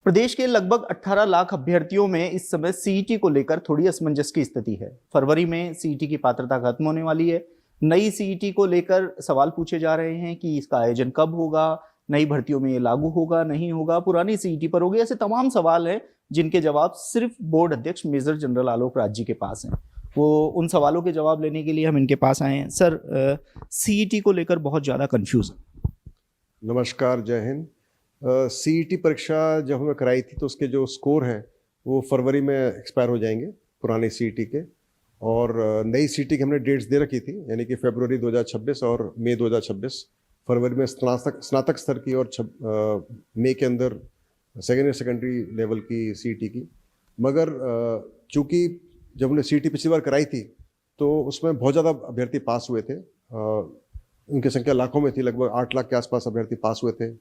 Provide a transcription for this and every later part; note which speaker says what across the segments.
Speaker 1: प्रदेश के लगभग 18 लाख अभ्यर्थियों में इस समय सीईटी को लेकर थोड़ी असमंजस की स्थिति है। फरवरी में सीईटी की पात्रता खत्म होने वाली है। नई सीईटी को लेकर सवाल पूछे जा रहे हैं कि इसका आयोजन कब होगा, नई भर्तियों में ये लागू होगा नहीं होगा, पुरानी सीईटी पर होगी। ऐसे तमाम सवाल हैं जिनके जवाब सिर्फ बोर्ड अध्यक्ष मेजर जनरल आलोक राज जी के पास हैं। वो उन सवालों के जवाब लेने के लिए हम इनके पास आए हैं। सर, सीईटी को लेकर बहुत ज़्यादा कंफ्यूज है।
Speaker 2: नमस्कार, जय हिंद। सीईटी परीक्षा जब हमें कराई थी तो उसके जो स्कोर हैं वो फरवरी में एक्सपायर हो जाएंगे पुरानी सीईटी के, और नई सीईटी की हमने डेट्स दे रखी थी, यानी कि फरवरी 2026 और मई 2026। फरवरी में स्नातक स्तर की और मई के अंदर सेकेंडरी लेवल की सीईटी की। मगर चूँकि जब हमने सीईटी पिछली बार कराई थी तो उसमें बहुत ज़्यादा अभ्यर्थी पास हुए थे। उनकी संख्या लाखों में थी, लगभग 8 लाख के आसपास अभ्यर्थी पास हुए थे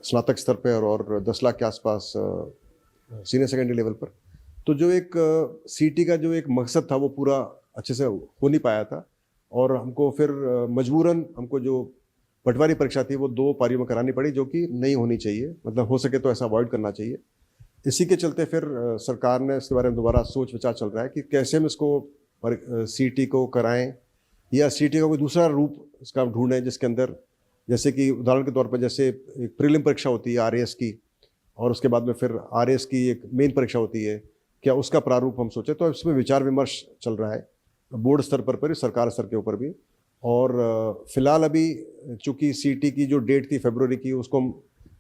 Speaker 2: स्नातक स्तर पर, और 10 लाख के आसपास सीनियर सेकेंडरी लेवल पर। तो जो एक सीईटी का जो एक मकसद था वो पूरा अच्छे से हो नहीं पाया था, और हमको फिर मजबूरन हमको जो पटवारी परीक्षा थी वो 2 पारियों में करानी पड़ी, जो कि नहीं होनी चाहिए। मतलब हो सके तो ऐसा अवॉइड करना चाहिए। इसी के चलते फिर सरकार ने इसके बारे में दोबारा सोच विचार चल रहा है कि कैसे हम इसको सीईटी को कराएं, या सीईटी का कोई दूसरा रूप इसका ढूंढें जिसके अंदर, जैसे कि उदाहरण के तौर पर जैसे एक प्रीलिम परीक्षा होती है आरएएस की, और उसके बाद में फिर आरएएस की एक मेन परीक्षा होती है, क्या उसका प्रारूप हम सोचें। तो इसमें विचार विमर्श चल रहा है बोर्ड स्तर पर सरकार स्तर के ऊपर भी। और फिलहाल अभी चूंकि सीईटी की जो डेट थी फरवरी की, उसको हम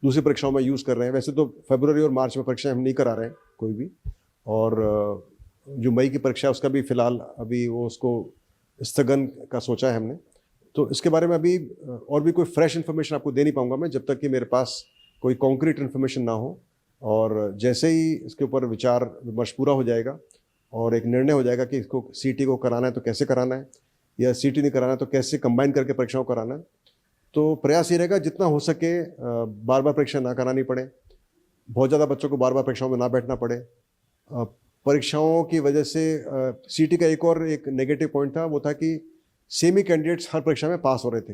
Speaker 2: दूसरी परीक्षाओं में यूज़ कर रहे हैं। वैसे तो फरवरी और मार्च में परीक्षाएं हम नहीं करा रहे हैं कोई भी, और जो मई की परीक्षा है उसका भी फिलहाल अभी वो उसको स्थगन का सोचा है हमने। तो इसके बारे में अभी और भी कोई फ्रेश इन्फॉर्मेशन आपको दे नहीं पाऊंगा मैं, जब तक कि मेरे पास कोई कॉन्क्रीट इन्फॉर्मेशन ना हो। और जैसे ही इसके ऊपर विचार विमर्श पूरा हो जाएगा और एक निर्णय हो जाएगा कि इसको सीईटी को कराना है तो कैसे कराना है, या सीईटी नहीं कराना है तो कैसे कंबाइन करके परीक्षाओं कराना है, तो प्रयास ये रहेगा जितना हो सके बार बार परीक्षा ना करानी पड़े, बहुत ज़्यादा बच्चों को बार बार परीक्षाओं में ना बैठना पड़े। परीक्षाओं की वजह से सीईटी का एक नेगेटिव पॉइंट था, वो था कि सेमी कैंडिडेट्स हर परीक्षा में पास हो रहे थे।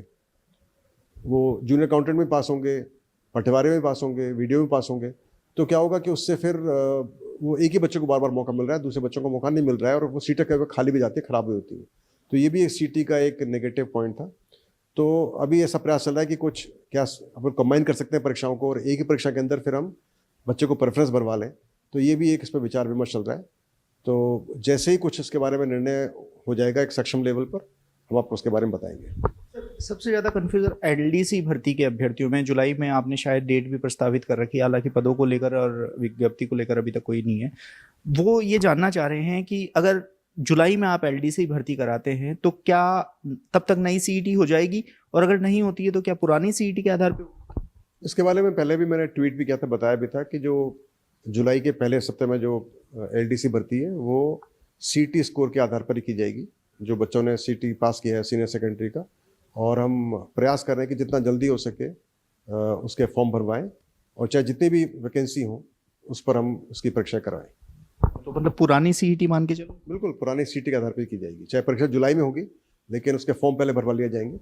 Speaker 2: वो जूनियर अकाउंटेंट में पास होंगे, पटवारी में पास होंगे, वीडियो में पास होंगे। तो क्या होगा कि उससे फिर वो एक ही बच्चे को बार बार मौका मिल रहा है, दूसरे बच्चों को मौका नहीं मिल रहा है, और वो सीटें कई बार खाली भी जाती है, खराब भी होती है। तो ये भी एक सीईटी का एक नेगेटिव पॉइंट था। तो अभी ऐसा प्रयास चल रहा है कि कुछ क्या अपन कंबाइन कर सकते हैं परीक्षाओं को, और एक ही परीक्षा के अंदर फिर हम बच्चे को प्रेफरेंस बनवा लें। तो ये भी एक इस पर विचार विमर्श चल रहा है। तो जैसे ही कुछ इसके बारे में निर्णय हो जाएगा एक सक्षम लेवल पर, हम आपको उसके बारे में बताएंगे।
Speaker 1: सबसे ज्यादा कंफ्यूजन एलडीसी भर्ती के अभ्यर्थियों में, जुलाई में आपने शायद डेट भी प्रस्तावित कर रखी है, हालांकि पदों को लेकर और विज्ञप्ति को लेकर अभी तक कोई नहीं है। वो ये जानना चाह रहे हैं कि अगर जुलाई में आप एलडीसी भर्ती कराते हैं तो क्या तब तक नई सीईटी हो जाएगी, और अगर नहीं होती है तो क्या पुरानी सीईटी के आधार पर?
Speaker 2: इसके बारे में पहले भी मैंने ट्वीट भी किया था, बताया भी था कि जो जुलाई के पहले सप्ताह में जो एलडीसी भर्ती है वो सीईटी स्कोर के आधार पर ही की जाएगी, जो बच्चों ने सीईटी पास किया है सीनियर सेकेंडरी का। और हम प्रयास कर रहे हैं कि जितना जल्दी हो सके उसके फॉर्म भरवाएं, और चाहे जितनी भी वैकेंसी हो उस पर हम उसकी परीक्षा करवाएं।
Speaker 1: तो मतलब पुरानी सीईटी मान के चलो?
Speaker 2: बिल्कुल, पुरानी सीईटी के आधार पर की जाएगी। चाहे परीक्षा जुलाई में होगी, लेकिन उसके फॉर्म पहले भरवा लिए जाएंगे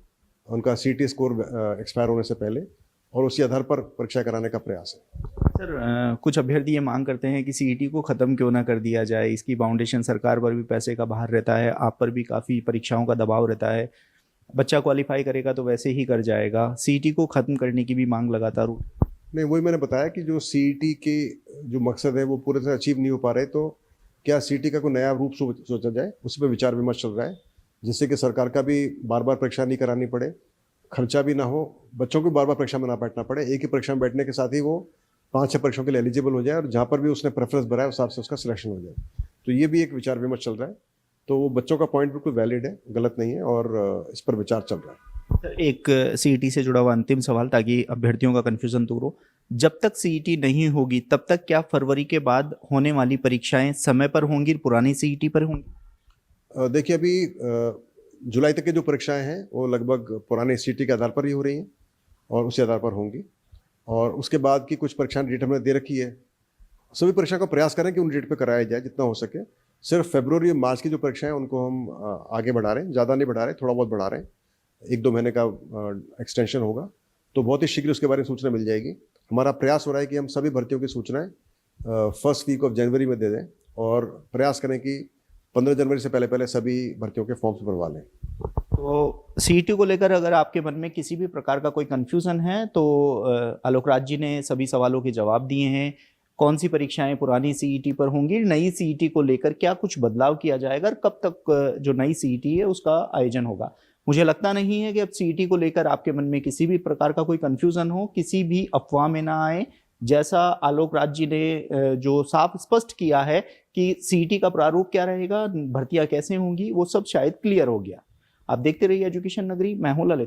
Speaker 2: उनका सीईटी स्कोर एक्सपायर होने से पहले, और उसी आधार पर परीक्षा कराने का प्रयास है।
Speaker 1: सर, कुछ अभ्यर्थी ये मांग करते हैं कि सीईटी को ख़त्म क्यों ना कर दिया जाए। इसकी फाउंडेशन सरकार पर भी पैसे का भार रहता है, आप पर भी काफ़ी परीक्षाओं का दबाव रहता है, बच्चा क्वालिफाई करेगा तो वैसे ही कर जाएगा। सीईटी को ख़त्म करने की भी मांग लगातार
Speaker 2: नहीं, वही मैंने बताया कि जो सीईटी के जो मकसद है वो पूरे से अचीव नहीं हो पा रहे, तो क्या सीईटी का कोई नया रूप सोचा जाए, उस पर विचार विमर्श चल रहा है, जिससे कि सरकार का भी बार बार परीक्षा नहीं करानी पड़े, खर्चा भी ना हो, बच्चों को बार बार परीक्षा में ना बैठना पड़े, एक ही परीक्षा में बैठने के साथ ही वो 5-6 परीक्षाओं के लिए एलिजिबल हो जाए, और जहाँ पर भी उसने प्रेफरेंस भरा है उस हिसाब से उसका सिलेक्शन हो जाए। तो ये भी एक विचार विमर्श चल रहा है। तो वो बच्चों का पॉइंट बिल्कुल वैलिड है, गलत नहीं है, और इस पर विचार चल रहा है।
Speaker 1: एक सीईटी से जुड़ा हुआ अंतिम सवाल, ताकि अभ्यर्थियों का कन्फ्यूजन दूर हो। जब तक सीईटी नहीं होगी तब तक क्या फरवरी के बाद होने वाली परीक्षाएं समय पर होंगी, पुरानी सीईटी पर होंगी?
Speaker 2: देखिए, अभी जुलाई तक की जो परीक्षाएं हैं वो लगभग पुराने सीईटी के आधार पर ही हो रही हैं, और उसी आधार पर होंगी। और उसके बाद की कुछ परीक्षाएं डेट हमने दे रखी है। सभी परीक्षा का प्रयास करें कि उन डेट पे कराया जाए जितना हो सके। सिर्फ फरवरी और मार्च की जो परीक्षाएं उनको हम आगे बढ़ा रहे हैं, ज़्यादा नहीं बढ़ा रहे, थोड़ा बहुत बढ़ा रहे हैं। 1-2 महीने का एक्सटेंशन होगा। तो बहुत ही शीघ्र उसके बारे में सूचना मिल जाएगी। हमारा प्रयास हो रहा है कि हम सभी भर्तियों की सूचनाएं फर्स्ट वीक ऑफ जनवरी में दे दें और प्रयास करें कि 15 जनवरी से पहले पहले सभी भर्तियों के फॉर्म्स भरवा लें।
Speaker 1: तो सीईटी को लेकर अगर आपके मन में किसी भी प्रकार का कोई कंफ्यूजन है तो आलोक राज जी ने सभी सवालों के जवाब दिए हैं। कौन सी परीक्षाएं पुरानी सीईटी पर होंगी, नई सीईटी को लेकर क्या कुछ बदलाव किया जाएगा और कब तक जो नई सीईटी है उसका आयोजन होगा। मुझे लगता नहीं है कि अब सीईटी को लेकर आपके मन में किसी भी प्रकार का कोई कंफ्यूजन हो, किसी भी अफवाह में ना आए। जैसा आलोक राज जी ने जो साफ स्पष्ट किया है कि सीईटी का प्रारूप क्या रहेगा, भर्तियां कैसे होंगी, वो सब शायद क्लियर हो गया। आप देखते रहिए एजुकेशन नगरी। मैं हूं ललित।